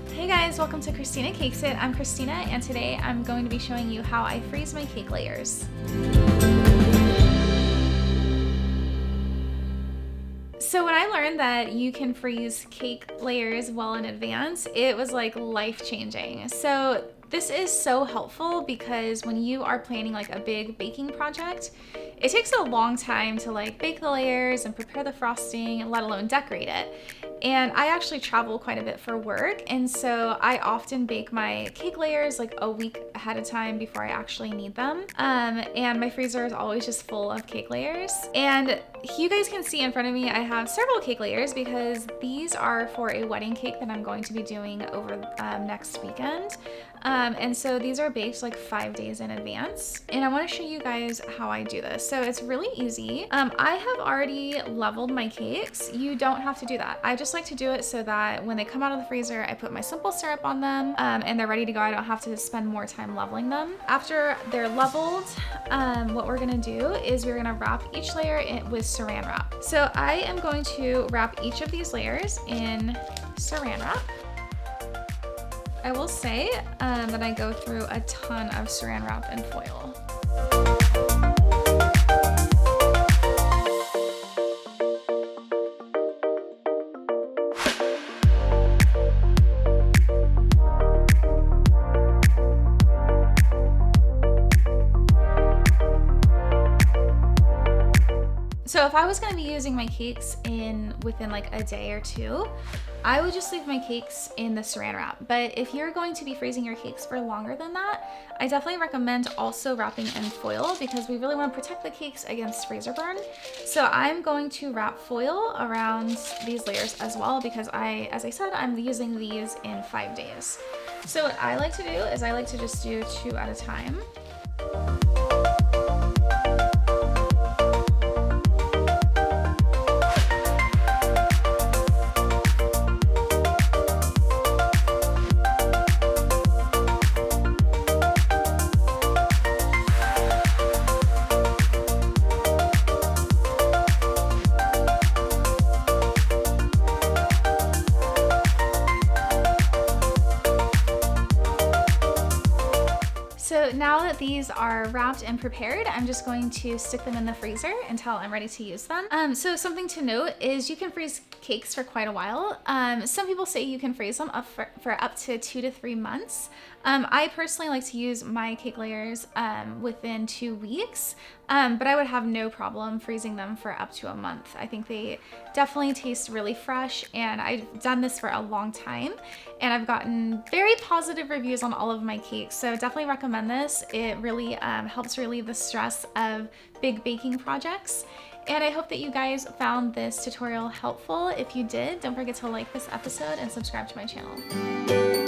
Hey guys, welcome to Christina Cakes It. I'm Christina, and today I'm going to be showing you how I freeze my cake layers. So when I learned that you can freeze cake layers well in advance, it was like life-changing. So this is so helpful because when you are planning like a big baking project, it takes a long time to like bake the layers and prepare the frosting, let alone decorate it. And I actually travel quite a bit for work, and so I often bake my cake layers like a week ahead of time before I actually need them. And my freezer is always just full of cake layers. And you guys can see in front of me I have several cake layers because these are for a wedding cake that I'm going to be doing over next weekend. And so these are baked like 5 days in advance. And I want to show you guys how I do this. So it's really easy. I have already leveled my cakes. You don't have to do that. I just like to do it so that when they come out of the freezer, I put my simple syrup on them and they're ready to go. I don't have to spend more time leveling them. After they're leveled, what we're gonna do is we're gonna wrap each layer with saran wrap. So I am going to wrap each of these layers in saran wrap. I will say that I go through a ton of saran wrap and foil. So if I was gonna be using my cakes within like a day or two, I would just leave my cakes in the saran wrap. But if you're going to be freezing your cakes for longer than that, I definitely recommend also wrapping in foil because we really want to protect the cakes against freezer burn. So I'm going to wrap foil around these layers as well because as I said, I'm using these in 5 days. So what I like to do is I like to just do 2 at a time. So now that these are wrapped and prepared, I'm just going to stick them in the freezer until I'm ready to use them. So something to note is you can freeze cakes for quite a while. Some people say you can freeze them for up to 2 to 3 months. I personally like to use my cake layers within 2 weeks, but I would have no problem freezing them for up to a month. I think they definitely taste really fresh, and I've done this for a long time, and I've gotten very positive reviews on all of my cakes, so definitely recommend this. It really helps relieve the stress of big baking projects. And I hope that you guys found this tutorial helpful. If you did, don't forget to like this episode and subscribe to my channel.